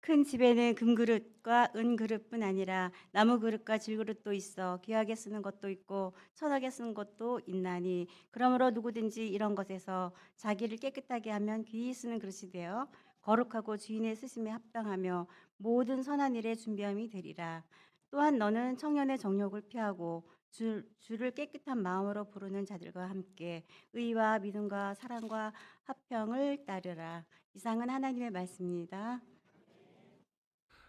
큰 집에는 금그릇과 은그릇뿐 아니라 나무 그릇과 질그릇도 있어 귀하게 쓰는 것도 있고 천하게 쓰는 것도 있나니 그러므로 누구든지 이런 것에서 자기를 깨끗하게 하면 귀히 쓰는 그릇이 되어 거룩하고 주인의 쓰심에 합당하며 모든 선한 일에 준비함이 되리라. 또한 너는 청년의 정욕을 피하고 주를 깨끗한 마음으로 부르는 자들과 함께 의와 믿음과 사랑과 화평을 따르라. 이상은 하나님의 말씀입니다.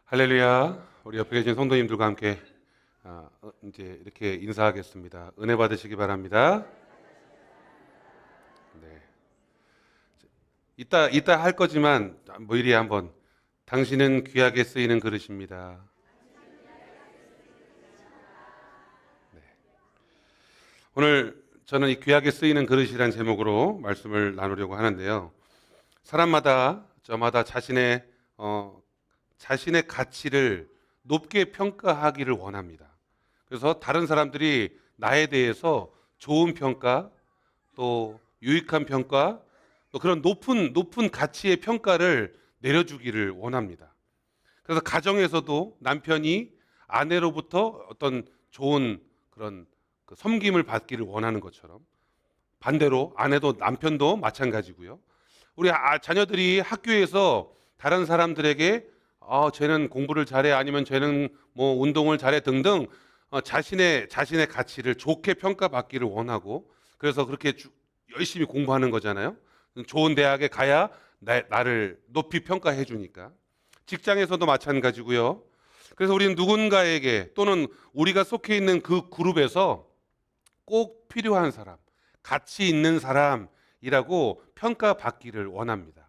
할렐루야. 우리 옆에 계신 성도님들과 함께 이제 이렇게 인사하겠습니다. 은혜 받으시기 바랍니다. 네. 이따 할 거지만 뭐 이리 한번 당신은 귀하게 쓰이는 그릇입니다. 오늘 저는 이 귀하게 쓰이는 그릇이란 제목으로 말씀을 나누려고 하는데요. 사람마다 저마다 자신의 가치를 높게 평가하기를 원합니다. 그래서 다른 사람들이 나에 대해서 좋은 평가, 또 유익한 평가, 또 그런 높은 가치의 평가를 내려주기를 원합니다. 그래서 가정에서도 남편이 아내로부터 어떤 좋은 그런 그 섬김을 받기를 원하는 것처럼 반대로 아내도 남편도 마찬가지고요. 우리 자녀들이 학교에서 다른 사람들에게 쟤는 공부를 잘해 아니면 쟤는 뭐 운동을 잘해 등등 자신의 가치를 좋게 평가받기를 원하고 그래서 그렇게 열심히 공부하는 거잖아요. 좋은 대학에 가야 나를 높이 평가해 주니까. 직장에서도 마찬가지고요. 그래서 우리는 누군가에게 또는 우리가 속해 있는 그 그룹에서 꼭 필요한 사람, 가치 있는 사람이라고 평가받기를 원합니다.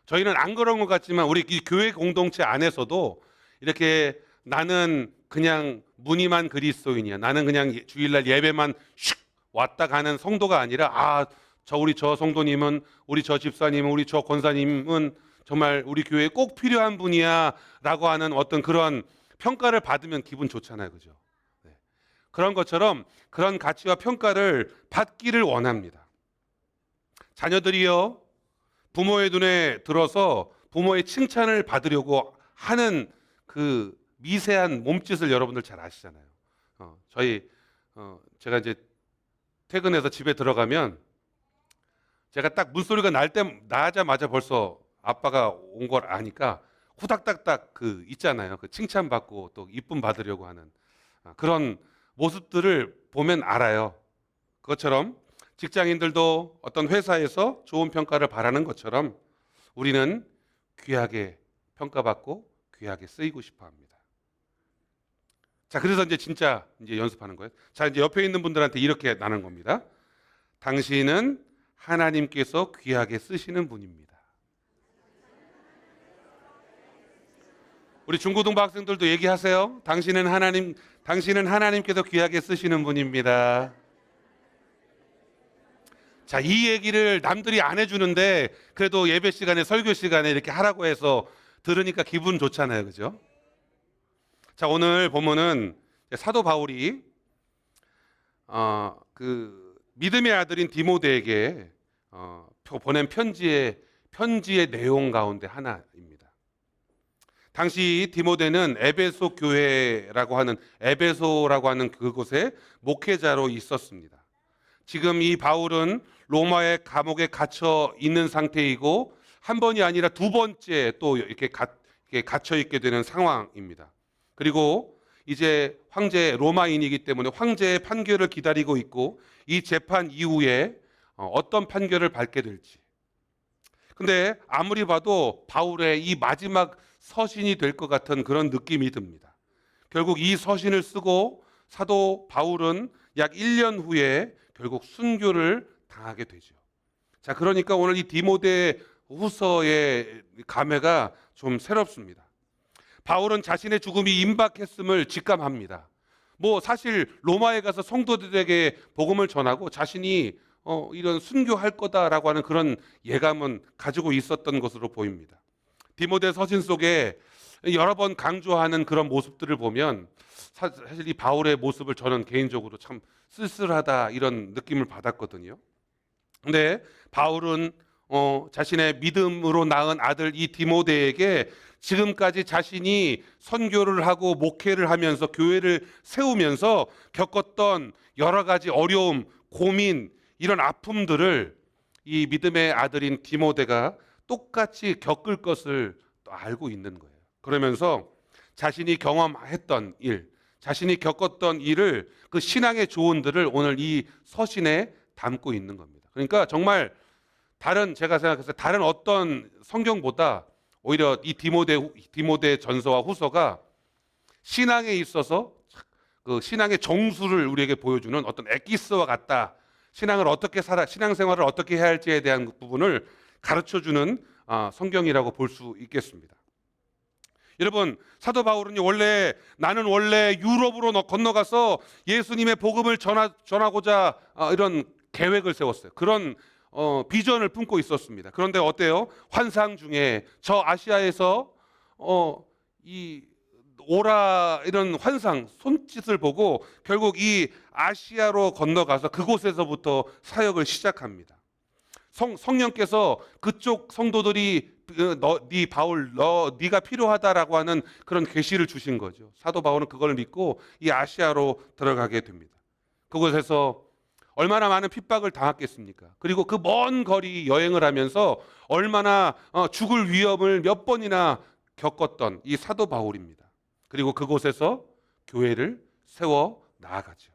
저희는 안 그런 것 같지만 우리 이 교회 공동체 안에서도 이렇게 나는 그냥 무늬만 그리스도인이야. 나는 그냥 주일날 예배만 슉 왔다 가는 성도가 아니라 우리 저 성도님은 우리 저 집사님은 우리 저 권사님은 정말 우리 교회에 꼭 필요한 분이야라고 하는 어떤 그런 평가를 받으면 기분 좋잖아요. 그죠? 네. 그런 것처럼 그런 가치와 평가를 받기를 원합니다. 자녀들이요. 부모의 눈에 들어서 부모의 칭찬을 받으려고 하는 그 미세한 몸짓을 여러분들 잘 아시잖아요. 제가 이제 퇴근해서 집에 들어가면 제가 딱 문소리가 나자마자 벌써 아빠가 온 걸 아니까 후닥닥닥 그 있잖아요. 그 칭찬받고 또 이쁨 받으려고 하는 그런 모습들을 보면 알아요. 그것처럼 직장인들도 어떤 회사에서 좋은 평가를 바라는 것처럼 우리는 귀하게 평가받고 귀하게 쓰이고 싶어 합니다. 자, 그래서 이제 연습하는 거예요. 자, 이제 옆에 있는 분들한테 이렇게 나눈 겁니다. 당신은 하나님께서 귀하게 쓰시는 분입니다. 우리 중고등부 학생들도 얘기하세요. 당신은 하나님께서 귀하게 쓰시는 분입니다. 자, 이 얘기를 남들이 안 해주는데 그래도 예배 시간에 설교 시간에 이렇게 하라고 해서 들으니까 기분 좋잖아요. 그죠? 자, 오늘 보면은 사도 바울이 그 믿음의 아들인 디모데에게 보낸 편지의 내용 가운데 하나입니다. 당시 디모데는 에베소라고 하는 그곳에 목회자로 있었습니다. 지금 이 바울은 로마의 감옥에 갇혀 있는 상태이고 한 번이 아니라 두 번째 또 이렇게 갇혀 있게 되는 상황입니다. 그리고 이제 로마인이기 때문에 황제의 판결을 기다리고 있고 이 재판 이후에 어떤 판결을 받게 될지. 근데 아무리 봐도 바울의 이 마지막 서신이 될 것 같은 그런 느낌이 듭니다. 결국 이 서신을 쓰고 사도 바울은 약 1년 후에 결국 순교를 당하게 되죠. 자, 그러니까 오늘 이 디모데 후서의 감회가 좀 새롭습니다. 바울은 자신의 죽음이 임박했음을 직감합니다. 뭐 사실 로마에 가서 성도들에게 복음을 전하고 자신이 이런 순교할 거다라고 하는 그런 예감은 가지고 있었던 것으로 보입니다. 디모데 서신 속에 여러 번 강조하는 그런 모습들을 보면 사실 이 바울의 모습을 저는 개인적으로 참 쓸쓸하다 이런 느낌을 받았거든요. 근데 바울은 자신의 믿음으로 낳은 아들 이 디모데에게 지금까지 자신이 선교를 하고 목회를 하면서 교회를 세우면서 겪었던 여러 가지 어려움, 고민, 이런 아픔들을 이 믿음의 아들인 디모데가 똑같이 겪을 것을 또 알고 있는 거예요. 그러면서 자신이 경험했던 일, 자신이 겪었던 일을, 그 신앙의 조언들을 오늘 이 서신에 담고 있는 겁니다. 그러니까 정말 제가 생각했을 때 다른 어떤 성경보다 오히려 이 디모데 전서와 후서가 신앙에 있어서 그 신앙의 정수를 우리에게 보여주는 어떤 엑기스와 같다. 신앙생활을 어떻게 해야 할지에 대한 부분을 가르쳐주는 성경이라고 볼 수 있겠습니다. 여러분, 사도 바울은 나는 원래 유럽으로 건너가서 예수님의 복음을 전하고자 이런 계획을 세웠어요. 그런 비전을 품고 있었습니다. 그런데 어때요? 환상 중에 저 아시아에서 이 오라 이런 환상 손짓을 보고 결국 이 아시아로 건너가서 그곳에서부터 사역을 시작합니다. 성령께서 그쪽 성도들이 네 바울 네가 필요하다라고 하는 그런 계시를 주신 거죠. 사도 바울은 그걸 믿고 이 아시아로 들어가게 됩니다. 그곳에서 얼마나 많은 핍박을 당했겠습니까? 그리고 그 먼 거리 여행을 하면서 얼마나 죽을 위험을 몇 번이나 겪었던 이 사도 바울입니다. 그리고 그곳에서 교회를 세워 나아가죠.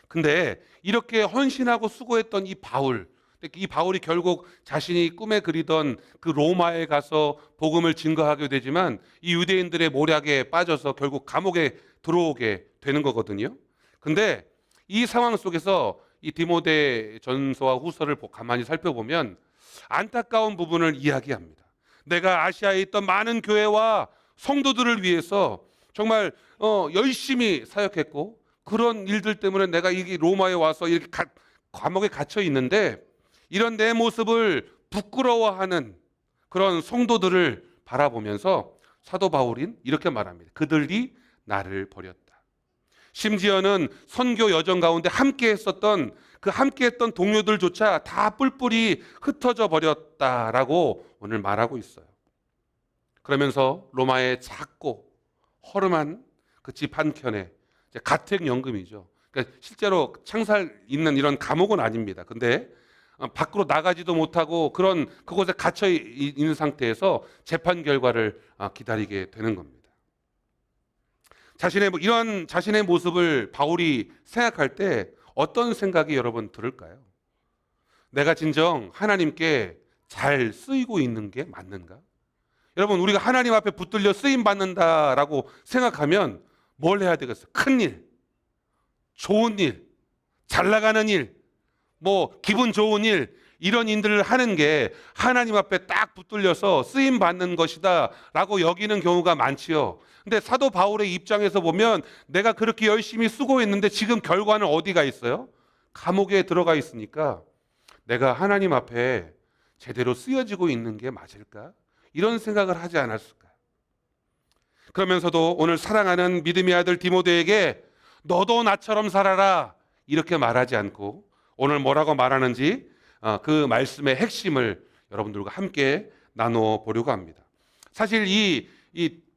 근데 이렇게 헌신하고 수고했던 이 바울이 결국 자신이 꿈에 그리던 그 로마에 가서 복음을 증거하게 되지만 이 유대인들의 모략에 빠져서 결국 감옥에 들어오게 되는 거거든요. 근데 이 상황 속에서 이 디모데 전서와 후서를 가만히 살펴보면 안타까운 부분을 이야기합니다. 내가 아시아에 있던 많은 교회와 성도들을 위해서 정말 열심히 사역했고 그런 일들 때문에 내가 이 로마에 와서 이렇게 감옥에 갇혀 있는데 이런 내 모습을 부끄러워하는 그런 성도들을 바라보면서 사도 바울은 이렇게 말합니다. 그들이 나를 버렸다. 심지어는 선교 여정 가운데 함께했던 동료들조차 다 뿔뿔이 흩어져 버렸다라고 오늘 말하고 있어요. 그러면서 로마의 작고 허름한 그 집 한켠에 가택연금이죠. 그러니까 실제로 창살 있는 이런 감옥은 아닙니다. 근데 밖으로 나가지도 못하고 그곳에 갇혀 있는 상태에서 재판 결과를 기다리게 되는 겁니다. 이런 자신의 모습을 바울이 생각할 때 어떤 생각이 여러분 들을까요? 내가 진정 하나님께 잘 쓰이고 있는 게 맞는가? 여러분, 우리가 하나님 앞에 붙들려 쓰임 받는다라고 생각하면 뭘 해야 되겠어요? 큰 일, 좋은 일, 잘 나가는 일, 기분 좋은 일, 이런 일들을 하는 게 하나님 앞에 딱 붙들려서 쓰임 받는 것이다라고 여기는 경우가 많지요. 근데 사도 바울의 입장에서 보면 내가 그렇게 열심히 수고했는데 지금 결과는 어디가 있어요? 감옥에 들어가 있으니까 내가 하나님 앞에 제대로 쓰여지고 있는 게 맞을까? 이런 생각을 하지 않았을까요? 그러면서도 오늘 사랑하는 믿음의 아들 디모데에게 너도 나처럼 살아라 이렇게 말하지 않고 오늘 뭐라고 말하는지 그 말씀의 핵심을 여러분들과 함께 나눠 보려고 합니다. 사실 이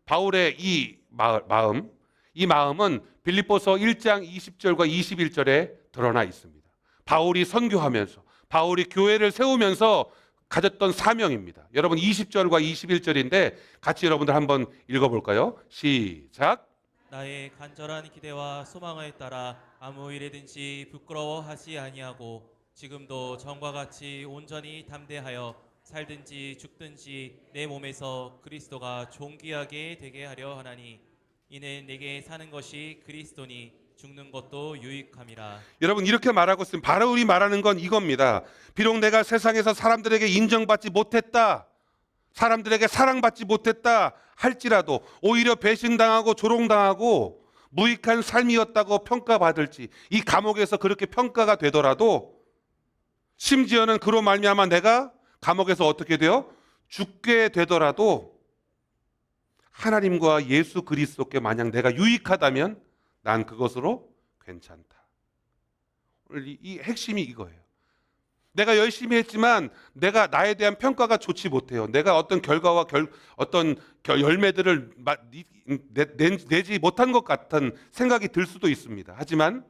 바울의 이 마음은 빌립보서 1장 20절과 21절에 드러나 있습니다. 바울이 선교하면서 바울이 교회를 세우면서 가졌던 사명입니다. 여러분 20절과 21절인데 같이 여러분들 한번 읽어볼까요? 시작. 나의 간절한 기대와 소망을 따라 아무 일에든지 부끄러워하지 아니하고 지금도 전과 같이 온전히 담대하여 살든지 죽든지 내 몸에서 그리스도가 존귀하게 되게 하려 하나니 이는 내게 사는 것이 그리스도니 죽는 것도 유익함이라. 여러분 이렇게 말하고 있으면 바울이 말하는 건 이겁니다. 비록 내가 세상에서 사람들에게 인정받지 못했다, 사람들에게 사랑받지 못했다 할지라도 오히려 배신당하고 조롱당하고 무익한 삶이었다고 평가받을지 이 감옥에서 그렇게 평가가 되더라도 심지어는 그로 말미암아 내가 감옥에서 어떻게 돼요? 죽게 되더라도 하나님과 예수 그리스도께 만약 내가 유익하다면 난 그것으로 괜찮다. 오늘 이 핵심이 이거예요. 내가 열심히 했지만 내가 나에 대한 평가가 좋지 못해요. 내가 어떤 결과와 열매들을 내지 못한 것 같은 생각이 들 수도 있습니다. 하지만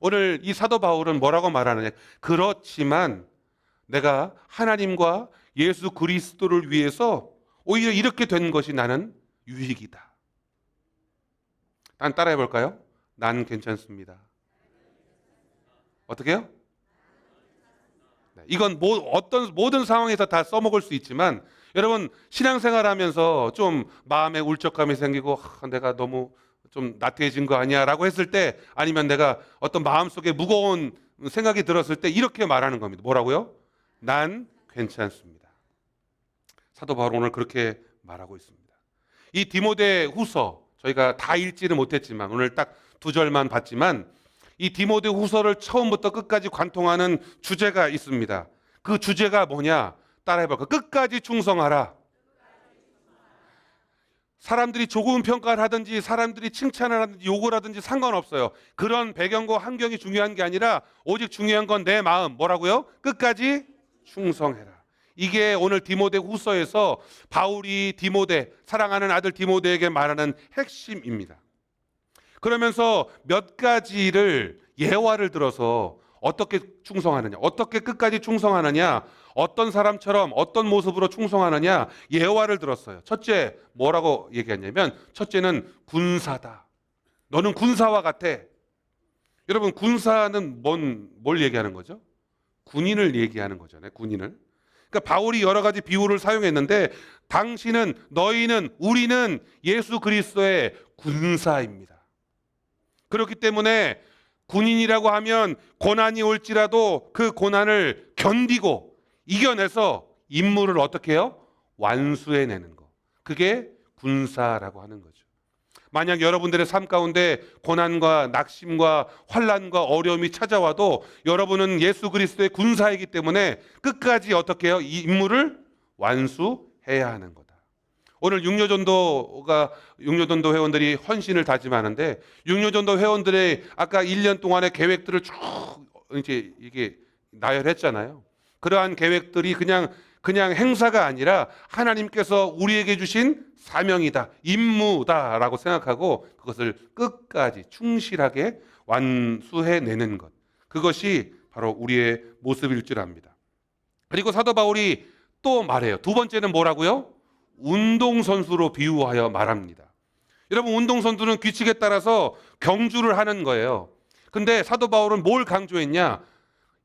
오늘 이 사도 바울은 뭐라고 말하느냐? 그렇지만 내가 하나님과 예수 그리스도를 위해서 오히려 이렇게 된 것이 나는 유익이다. 난 따라해 볼까요? 난 괜찮습니다. 어떻게 해요? 이건 모든 상황에서 다 써먹을 수 있지만 여러분 신앙생활 하면서 좀 마음에 울적감이 생기고 내가 너무 좀 나태해진 거 아니야 라고 했을 때, 아니면 내가 어떤 마음속에 무거운 생각이 들었을 때 이렇게 말하는 겁니다. 뭐라고요? 난 괜찮습니다. 사도 바울 오늘 그렇게 말하고 있습니다. 이 디모데 후서 저희가 다 읽지는 못했지만 오늘 딱 2절만 봤지만 이 디모데 후서를 처음부터 끝까지 관통하는 주제가 있습니다. 그 주제가 뭐냐? 따라해볼까? 끝까지 충성하라. 사람들이 조금 평가를 하든지 사람들이 칭찬을 하든지 욕을 하든지 상관없어요. 그런 배경과 환경이 중요한 게 아니라 오직 중요한 건 내 마음. 뭐라고요? 끝까지 충성해라. 이게 오늘 디모데 후서에서 바울이 사랑하는 아들 디모데에게 말하는 핵심입니다. 그러면서 몇 가지를 예화를 들어서 어떻게 충성하느냐, 어떻게 끝까지 충성하느냐, 어떤 사람처럼 어떤 모습으로 충성하느냐 예화를 들었어요. 첫째 뭐라고 얘기했냐면, 첫째는 군사다. 너는 군사와 같아. 여러분 군사는 뭘 얘기하는 거죠? 군인을 얘기하는 거잖아요. 군인을. 그러니까 바울이 여러 가지 비유를 사용했는데 당신은, 너희는, 우리는 예수 그리스도의 군사입니다. 그렇기 때문에 군인이라고 하면 고난이 올지라도 그 고난을 견디고 이겨내서 임무를 어떻게 해요? 완수해내는 거. 그게 군사라고 하는 거죠. 만약 여러분들의 삶 가운데 고난과 낙심과 환난과 어려움이 찾아와도 여러분은 예수 그리스도의 군사이기 때문에 끝까지 어떻게 해요? 이 임무를 완수해야 하는 거다. 오늘 육려전도 회원들이 헌신을 다짐하는데, 육려전도 회원들의 아까 1년 동안의 계획들을 쭉 이제 이게 나열했잖아요. 그러한 계획들이 그냥 행사가 아니라 하나님께서 우리에게 주신 사명이다, 임무다라고 생각하고 그것을 끝까지 충실하게 완수해내는 것. 그것이 바로 우리의 모습일 줄 압니다. 그리고 사도 바울이 또 말해요. 두 번째는 뭐라고요? 운동선수로 비유하여 말합니다. 여러분 운동선수는 규칙에 따라서 경주를 하는 거예요. 근데 사도 바울은 뭘 강조했냐?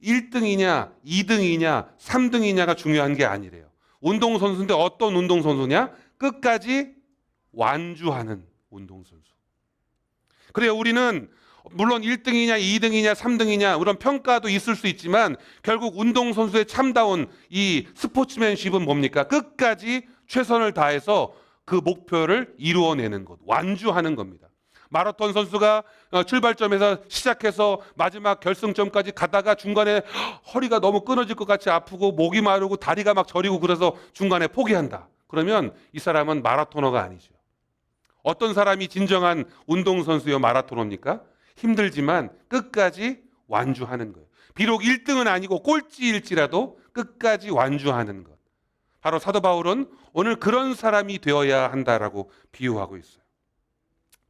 1등이냐 2등이냐 3등이냐가 중요한 게 아니래요. 운동선수인데 어떤 운동선수냐? 끝까지 완주하는 운동선수. 그래요. 우리는 물론 1등이냐 2등이냐 3등이냐 그런 평가도 있을 수 있지만 결국 운동선수의 참다운 이 스포츠맨십은 뭡니까? 끝까지 최선을 다해서 그 목표를 이루어내는 것, 완주하는 겁니다. 마라톤 선수가 출발점에서 시작해서 마지막 결승점까지 가다가 중간에 허리가 너무 끊어질 것 같이 아프고 목이 마르고 다리가 막 저리고 그래서 중간에 포기한다. 그러면 이 사람은 마라토너가 아니죠. 어떤 사람이 진정한 운동선수요 마라토너입니까? 힘들지만 끝까지 완주하는 거예요. 비록 1등은 아니고 꼴찌일지라도 끝까지 완주하는 것. 바로 사도 바울은 오늘 그런 사람이 되어야 한다라고 비유하고 있어요.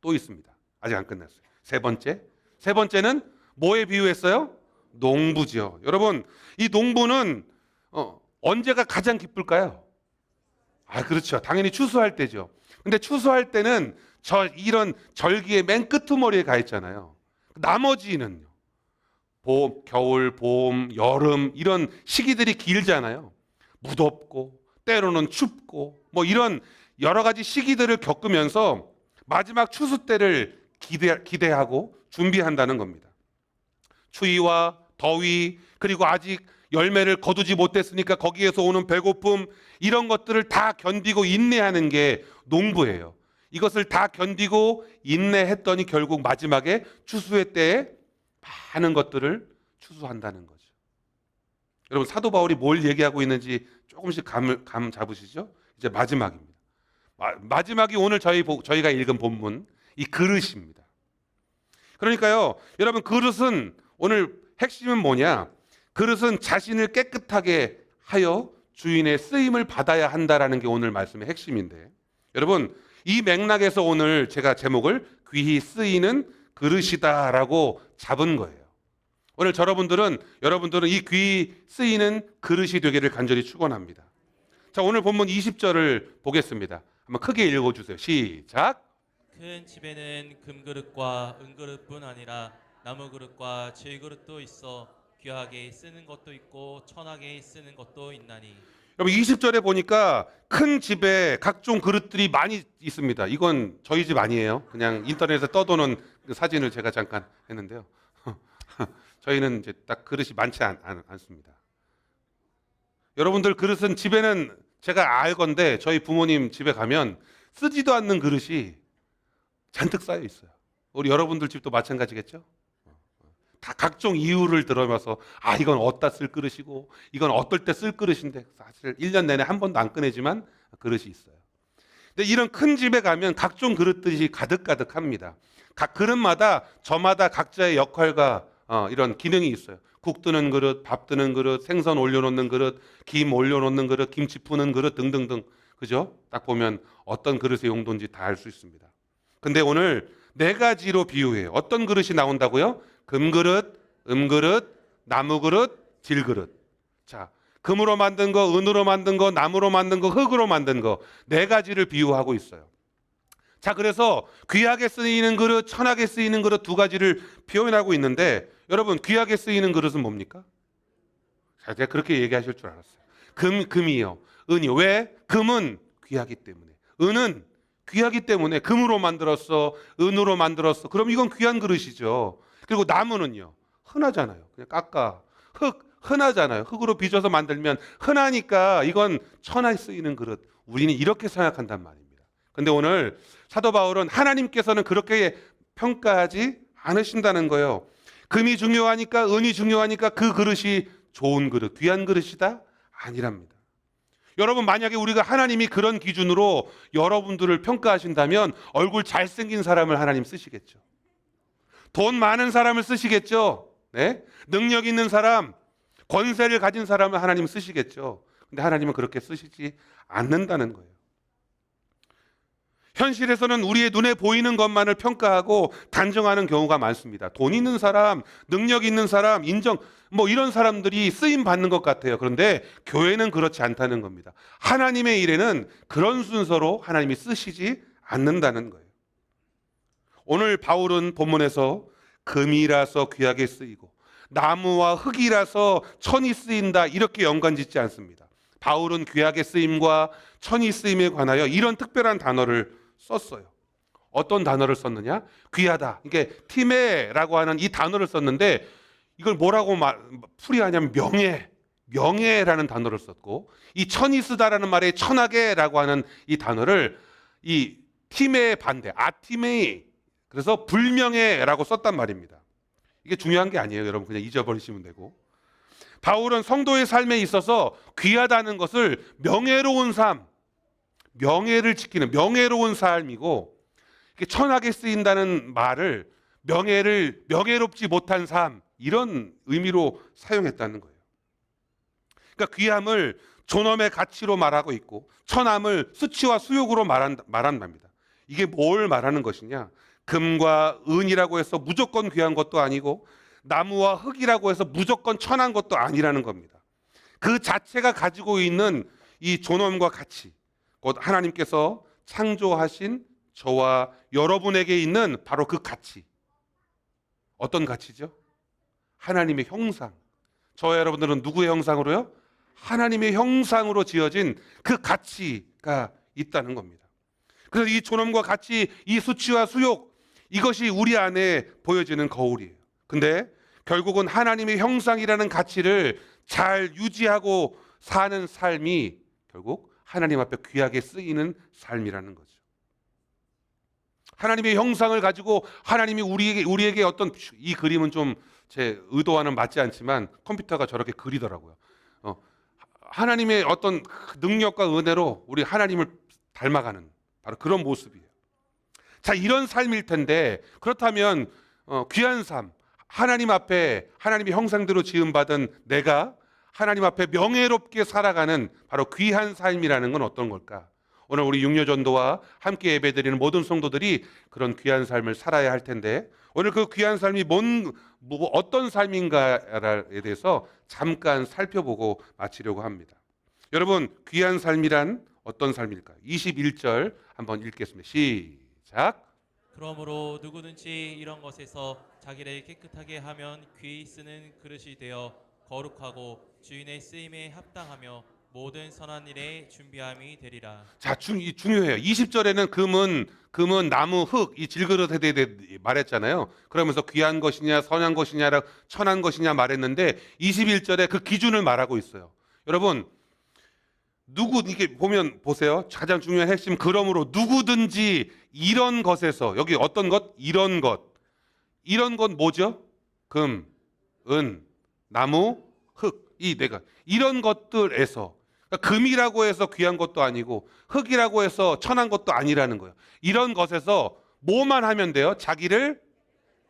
또 있습니다. 아직 안 끝났어요. 세 번째는 뭐에 비유했어요? 농부죠. 여러분 이 농부는 언제가 가장 기쁠까요? 그렇죠. 당연히 추수할 때죠. 근데 추수할 때는 이런 절기의 맨 끄트머리에 가 있잖아요. 나머지는요. 겨울, 봄, 여름 이런 시기들이 길잖아요. 무덥고 때로는 춥고 이런 여러 가지 시기들을 겪으면서 마지막 추수 때를 기대하고 준비한다는 겁니다. 추위와 더위, 그리고 아직 열매를 거두지 못했으니까 거기에서 오는 배고픔, 이런 것들을 다 견디고 인내하는 게 농부예요. 이것을 다 견디고 인내했더니 결국 마지막에 추수의 때에 많은 것들을 추수한다는 거죠. 여러분 사도 바울이 뭘 얘기하고 있는지 조금씩 감 잡으시죠? 이제 마지막입니다. 마지막이 오늘 저희가 읽은 본문, 이 그릇입니다. 그러니까요, 여러분 그릇은 오늘 핵심은 뭐냐? 그릇은 자신을 깨끗하게 하여 주인의 쓰임을 받아야 한다라는 게 오늘 말씀의 핵심인데, 여러분 이 맥락에서 오늘 제가 제목을 귀히 쓰이는 그릇이다라고 잡은 거예요. 오늘 여러분들은 이 귀히 쓰이는 그릇이 되기를 간절히 축원합니다. 자, 오늘 본문 20절을 보겠습니다. 한번 크게 읽어주세요. 시작. 큰 집에는 금그릇과 은그릇뿐 아니라 나무그릇과 질그릇도 있어 귀하게 쓰는 것도 있고 천하게 쓰는 것도 있나니. 여러분 20절에 보니까 큰 집에 각종 그릇들이 많이 있습니다. 이건 저희 집 아니에요. 그냥 인터넷에 떠도는 그 사진을 제가 잠깐 했는데요. 저희는 이제 딱 그릇이 많지 않습니다. 여러분들 그릇은 집에는 제가 알건데 저희 부모님 집에 가면 쓰지도 않는 그릇이 잔뜩 쌓여 있어요. 우리 여러분들 집도 마찬가지겠죠? 다 각종 이유를 들어면서 이건 어디다 쓸 그릇이고 이건 어떨 때 쓸 그릇인데 사실 1년 내내 한 번도 안 꺼내지만 그릇이 있어요. 근데 이런 큰 집에 가면 각종 그릇들이 가득가득합니다. 각 그릇마다 저마다 각자의 역할과 이런 기능이 있어요. 국 뜨는 그릇, 밥 뜨는 그릇, 생선 올려놓는 그릇, 김 올려놓는 그릇, 김치 푸는 그릇 등등등. 그죠? 딱 보면 어떤 그릇의 용도인지 다 알 수 있습니다. 근데 오늘 4가지로 비유해요. 어떤 그릇이 나온다고요? 금그릇, 은그릇, 나무그릇, 질그릇. 자, 금으로 만든 거, 은으로 만든 거, 나무로 만든 거, 흙으로 만든 거 4가지를 비유하고 있어요. 자, 그래서 귀하게 쓰이는 그릇, 천하게 쓰이는 그릇 2가지를 표현하고 있는데, 여러분 귀하게 쓰이는 그릇은 뭡니까? 자, 제가 그렇게 얘기하실 줄 알았어요. 금이요, 은이요. 왜? 금은 귀하기 때문에, 은은 귀하기 때문에 금으로 만들었어, 은으로 만들었어. 그럼 이건 귀한 그릇이죠. 그리고 나무는요, 흔하잖아요. 그냥 깎아. 흔하잖아요. 흙으로 빚어서 만들면 흔하니까 이건 천하에 쓰이는 그릇. 우리는 이렇게 생각한단 말입니다. 근데 오늘 사도 바울은 하나님께서는 그렇게 평가하지 않으신다는 거예요. 금이 중요하니까, 은이 중요하니까 그 그릇이 좋은 그릇, 귀한 그릇이다? 아니랍니다. 여러분, 만약에 우리가 하나님이 그런 기준으로 여러분들을 평가하신다면 얼굴 잘생긴 사람을 하나님 쓰시겠죠. 돈 많은 사람을 쓰시겠죠. 네? 능력 있는 사람, 권세를 가진 사람을 하나님 쓰시겠죠. 근데 하나님은 그렇게 쓰시지 않는다는 거예요. 현실에서는 우리의 눈에 보이는 것만을 평가하고 단정하는 경우가 많습니다. 돈 있는 사람, 능력 있는 사람, 인정, 이런 사람들이 쓰임 받는 것 같아요. 그런데 교회는 그렇지 않다는 겁니다. 하나님의 일에는 그런 순서로 하나님이 쓰시지 않는다는 거예요. 오늘 바울은 본문에서 금이라서 귀하게 쓰이고 나무와 흙이라서 천이 쓰인다 이렇게 연관짓지 않습니다. 바울은 귀하게 쓰임과 천이 쓰임에 관하여 이런 특별한 단어를 썼어요. 어떤 단어를 썼느냐? 귀하다. 이게 티메라고 하는 이 단어를 썼는데 이걸 뭐라고 풀이하냐면 명예라는 단어를 썼고, 이 천이 쓰다라는 말에 천하게라고 하는 이 단어를 이 티메의 반대 아티메이, 그래서 불명예라고 썼단 말입니다. 이게 중요한 게 아니에요. 여러분 그냥 잊어버리시면 되고, 바울은 성도의 삶에 있어서 귀하다는 것을 명예로운 삶, 명예를 지키는 명예로운 삶이고, 천하게 쓰인다는 말을 명예롭지 못한 삶, 이런 의미로 사용했다는 거예요. 그러니까 귀함을 존엄의 가치로 말하고 있고 천함을 수치와 수욕으로 말한답니다. 이게 뭘 말하는 것이냐? 금과 은이라고 해서 무조건 귀한 것도 아니고 나무와 흙이라고 해서 무조건 천한 것도 아니라는 겁니다. 그 자체가 가지고 있는 이 존엄과 가치, 곧 하나님께서 창조하신 저와 여러분에게 있는 바로 그 가치. 어떤 가치죠? 하나님의 형상. 저와 여러분들은 누구의 형상으로요? 하나님의 형상으로 지어진 그 가치가 있다는 겁니다. 그래서 이 존엄과 가치, 이 수치와 수욕, 이것이 우리 안에 보여지는 거울이에요. 근데 결국은 하나님의 형상이라는 가치를 잘 유지하고 사는 삶이 결국 하나님 앞에 귀하게 쓰이는 삶이라는 거죠. 하나님의 형상을 가지고 하나님이 우리에게 어떤, 이 그림은 좀 제 의도와는 맞지 않지만 컴퓨터가 저렇게 그리더라고요. 하나님의 어떤 능력과 은혜로 우리 하나님을 닮아가는 바로 그런 모습이에요. 자, 이런 삶일 텐데, 그렇다면 귀한 삶, 하나님 앞에 하나님의 형상대로 지음받은 내가 하나님 앞에 명예롭게 살아가는 바로 귀한 삶이라는 건 어떤 걸까? 오늘 우리 육려전도와 함께 예배드리는 모든 성도들이 그런 귀한 삶을 살아야 할 텐데, 오늘 그 귀한 삶이 어떤 삶인가에 대해서 잠깐 살펴보고 마치려고 합니다. 여러분, 귀한 삶이란 어떤 삶일까요? 21절 한번 읽겠습니다. 시작. 그러므로 누구든지 이런 것에서 자기를 깨끗하게 하면 귀히 쓰는 그릇이 되어 거룩하고 주인의 쓰임에 합당하며 모든 선한 일에 준비함이 되리라. 자, 중요해요. 20절에는 금은 나무, 흙, 이 질그릇에 대해 말했잖아요. 그러면서 귀한 것이냐, 선한 것이냐, 천한 것이냐 말했는데 21절에 그 기준을 말하고 있어요. 여러분, 이게 보면 보세요. 가장 중요한 핵심, 그러므로 누구든지 이런 것에서, 여기 어떤 것? 이런 것 뭐죠? 금, 은, 나무, 흙, 이 내가 이런 것들에서, 그러니까 금이라고 해서 귀한 것도 아니고 흙이라고 해서 천한 것도 아니라는 거예요. 이런 것에서 뭐만 하면 돼요? 자기를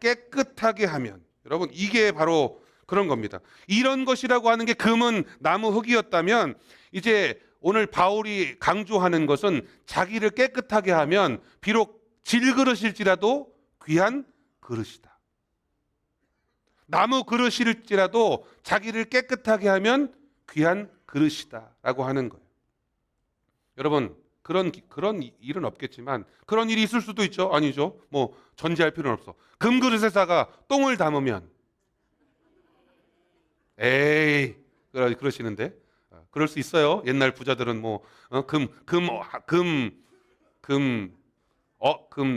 깨끗하게 하면. 여러분, 이게 바로 그런 겁니다. 이런 것이라고 하는 게 금은 나무, 흙이었다면, 이제 오늘 바울이 강조하는 것은 자기를 깨끗하게 하면 비록 질그릇일지라도 귀한 그릇이다. 나무 그릇일지라도 자기를 깨끗하게 하면 귀한 그릇이다라고 하는 거예요. 여러분, 그런 일은 없겠지만 그런 일이 있을 수도 있죠. 아니죠. 뭐 전제할 필요는 없어. 금그릇에다가 똥을 담으면, 에이, 그러시는데, 그럴 수 있어요. 옛날 부자들은 뭐 금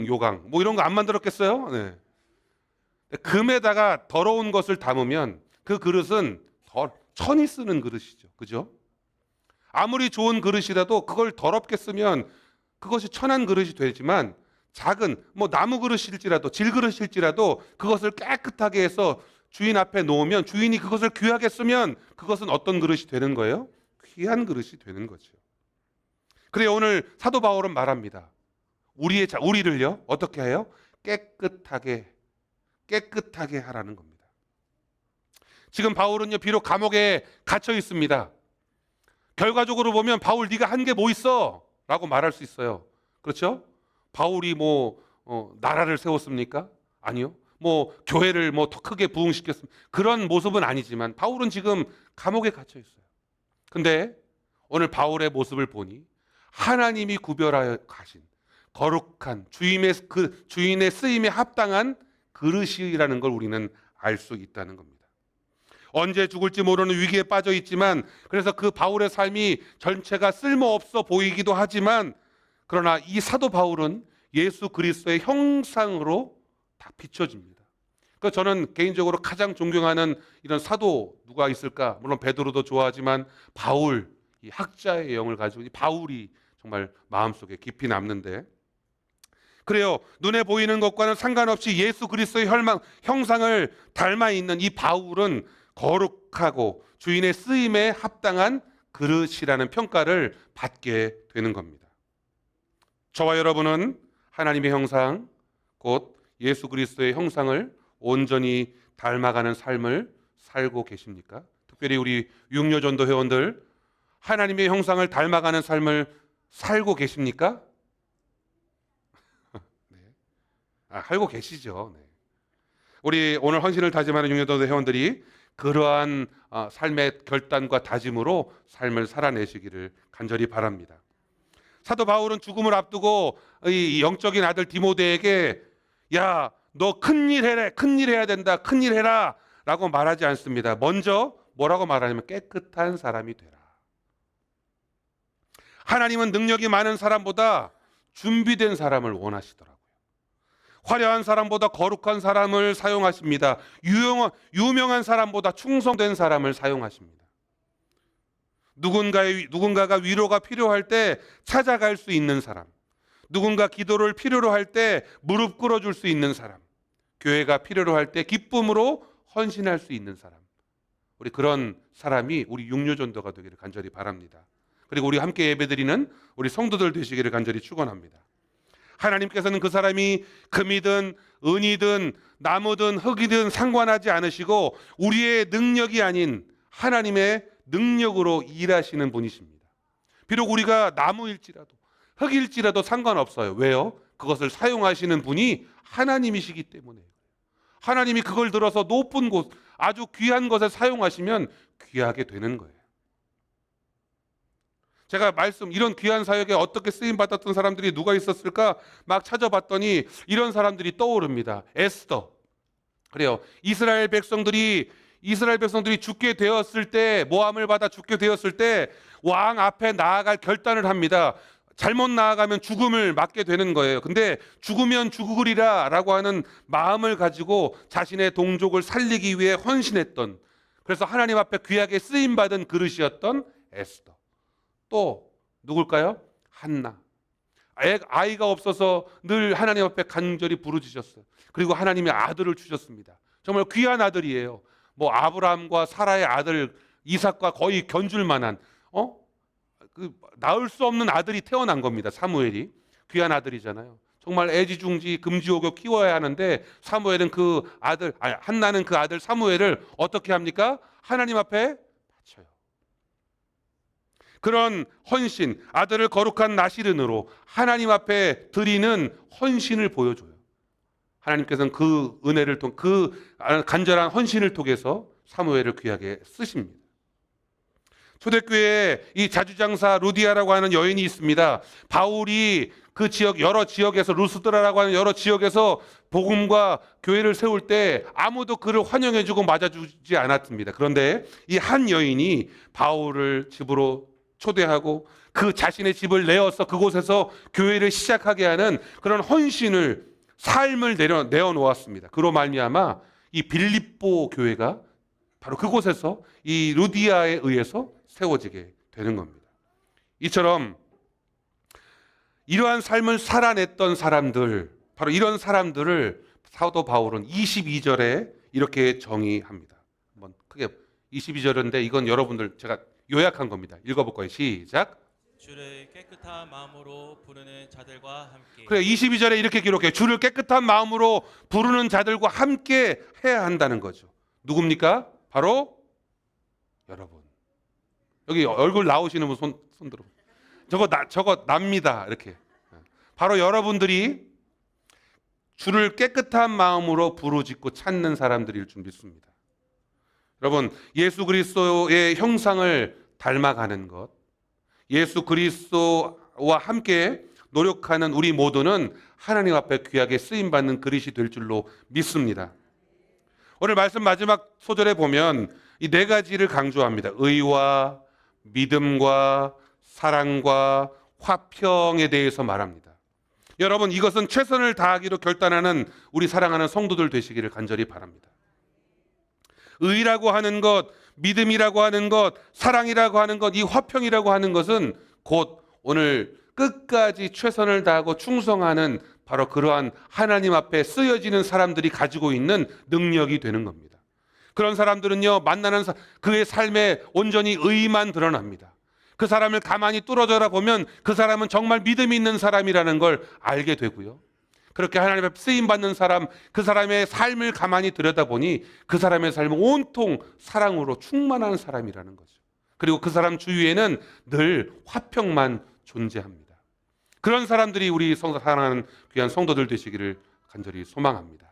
요강 뭐 이런 거 안 만들었겠어요? 네. 금에다가 더러운 것을 담으면 그 그릇은 천이 쓰는 그릇이죠. 그죠? 아무리 좋은 그릇이라도 그걸 더럽게 쓰면 그것이 천한 그릇이 되지만, 작은 뭐 나무 그릇일지라도 질그릇일지라도 그것을 깨끗하게 해서 주인 앞에 놓으면, 주인이 그것을 귀하게 쓰면 그것은 어떤 그릇이 되는 거예요? 귀한 그릇이 되는 거죠. 그래, 오늘 사도 바울은 말합니다. 우리를요 어떻게 해요? 깨끗하게 하라는 겁니다. 지금 바울은요 비록 감옥에 갇혀 있습니다. 결과적으로 보면 바울, 네가 한 게 뭐 있어? 라고 말할 수 있어요. 그렇죠? 바울이 나라를 세웠습니까? 아니요. 교회를 더 크게 부흥시켰습니까? 그런 모습은 아니지만 바울은 지금 감옥에 갇혀 있어요. 근데 오늘 바울의 모습을 보니 하나님이 구별하여 가신 거룩한 주인의 쓰임에 합당한 그릇이라는 걸 우리는 알 수 있다는 겁니다. 언제 죽을지 모르는 위기에 빠져 있지만, 그래서 그 바울의 삶이 전체가 쓸모없어 보이기도 하지만, 그러나 이 사도 바울은 예수 그리스도의 형상으로 다 비춰집니다. 그래서 저는 개인적으로 가장 존경하는 이런 사도 누가 있을까? 물론 베드로도 좋아하지만 바울, 이 학자의 영을 가지고 이 바울이 정말 마음속에 깊이 남는데, 그래요. 눈에 보이는 것과는 상관없이 예수 그리스도의 형상을 닮아 있는 이 바울은 거룩하고 주인의 쓰임에 합당한 그릇이라는 평가를 받게 되는 겁니다. 저와 여러분은 하나님의 형상, 곧 예수 그리스도의 형상을 온전히 닮아가는 삶을 살고 계십니까? 특별히 우리 육려전도 회원들, 하나님의 형상을 닮아가는 삶을 살고 계십니까? 네. 살고 계시죠. 네. 우리 오늘 헌신을 다짐하는 육려전도 회원들이 그러한 삶의 결단과 다짐으로 삶을 살아내시기를 간절히 바랍니다. 사도 바울은 죽음을 앞두고 이 영적인 아들 디모데에게, 야, 너 큰일 해라, 큰일 해야 된다, 큰일 해라 라고 말하지 않습니다. 먼저 뭐라고 말하냐면 깨끗한 사람이 되라. 하나님은 능력이 많은 사람보다 준비된 사람을 원하시더라고요. 화려한 사람보다 거룩한 사람을 사용하십니다. 유명한 사람보다 충성된 사람을 사용하십니다. 누군가가 위로가 필요할 때 찾아갈 수 있는 사람, 누군가 기도를 필요로 할 때 무릎 꿇어줄 수 있는 사람, 교회가 필요로 할 때 기쁨으로 헌신할 수 있는 사람, 우리 그런 사람이 우리 육려전도가 되기를 간절히 바랍니다. 그리고 우리 함께 예배드리는 우리 성도들 되시기를 간절히 축원합니다. 하나님께서는 그 사람이 금이든 은이든 나무든 흙이든 상관하지 않으시고 우리의 능력이 아닌 하나님의 능력으로 일하시는 분이십니다. 비록 우리가 나무일지라도 흙일지라도 상관없어요. 왜요? 그것을 사용하시는 분이 하나님이시기 때문에. 하나님이 그걸 들어서 높은 곳, 아주 귀한 것에 사용하시면 귀하게 되는 거예요. 제가 이런 귀한 사역에 어떻게 쓰임 받았던 사람들이 누가 있었을까 막 찾아봤더니 이런 사람들이 떠오릅니다. 에스더. 그래요. 이스라엘 백성들이 죽게 되었을 때, 모함을 받아 죽게 되었을 때 왕 앞에 나아갈 결단을 합니다. 잘못 나아가면 죽음을 맞게 되는 거예요. 근데 죽으면 죽으리라 라고 하는 마음을 가지고 자신의 동족을 살리기 위해 헌신했던, 그래서 하나님 앞에 귀하게 쓰임받은 그릇이었던 에스더. 또 누굴까요? 한나. 아이가 없어서 늘 하나님 앞에 간절히 부르짖었어요. 그리고 하나님이 아들을 주셨습니다. 정말 귀한 아들이에요. 뭐 아브라함과 사라의 아들 이삭과 거의 견줄 만한 낳을 수 없는 아들이 태어난 겁니다. 사무엘이. 귀한 아들이잖아요. 정말 애지중지 금지옥여 키워야 하는데 사무엘은 한나는 그 아들 사무엘을 어떻게 합니까? 하나님 앞에 바쳐요. 그런 헌신, 아들을 거룩한 나시른으로 하나님 앞에 드리는 헌신을 보여줘요. 하나님께서는 그 은혜를 그 간절한 헌신을 통해서 사무엘을 귀하게 쓰십니다. 초대교회에 이 자주장사 루디아라고 하는 여인이 있습니다. 바울이 그 지역, 여러 지역에서, 루스드라라고 하는 여러 지역에서 복음과 교회를 세울 때 아무도 그를 환영해주고 맞아주지 않았습니다. 그런데 이 한 여인이 바울을 집으로 초대하고 그 자신의 집을 내어서 그곳에서 교회를 시작하게 하는 그런 삶을 내어놓았습니다. 그로 말미암아 이 빌립보 교회가 바로 그곳에서 이 루디아에 의해서 세워지게 되는 겁니다. 이처럼 이러한 삶을 살아냈던 사람들, 바로 이런 사람들을 사도 바울은 22절에 이렇게 정의합니다. 한번 크게 22절인데 이건 여러분들 제가 요약한 겁니다. 읽어볼 거예요. 시작. 주를 깨끗한 마음으로 부르는 자들과 함께. 그래, 22절에 이렇게 기록해요. 주를 깨끗한 마음으로 부르는 자들과 함께 해야 한다는 거죠. 누굽니까? 바로 여러분. 여기 얼굴 나오시는 분 손 들어. 저거 납니다. 이렇게. 바로 여러분들이 주를 깨끗한 마음으로 부르짖고 찾는 사람들일 줄 믿습니다. 여러분, 예수 그리스도의 형상을 닮아가는 것, 예수 그리스도와 함께 노력하는 우리 모두는 하나님 앞에 귀하게 쓰임받는 그릇이 될 줄로 믿습니다. 오늘 말씀 마지막 소절에 보면 이 네 가지를 강조합니다. 의와 믿음과 사랑과 화평에 대해서 말합니다. 여러분, 이것은 최선을 다하기로 결단하는 우리 사랑하는 성도들 되시기를 간절히 바랍니다. 의라고 하는 것, 믿음이라고 하는 것, 사랑이라고 하는 것, 이 화평이라고 하는 것은 곧 오늘 끝까지 최선을 다하고 충성하는 바로 그러한 하나님 앞에 쓰여지는 사람들이 가지고 있는 능력이 되는 겁니다. 그런 사람들은요, 만나는 그의 삶에 온전히 의만 드러납니다. 그 사람을 가만히 뚫어져라 보면 그 사람은 정말 믿음이 있는 사람이라는 걸 알게 되고요. 그렇게 하나님 앞에 쓰임받는 사람, 그 사람의 삶을 가만히 들여다보니 그 사람의 삶은 온통 사랑으로 충만한 사람이라는 거죠. 그리고 그 사람 주위에는 늘 화평만 존재합니다. 그런 사람들이 우리 사랑하는 귀한 성도들 되시기를 간절히 소망합니다.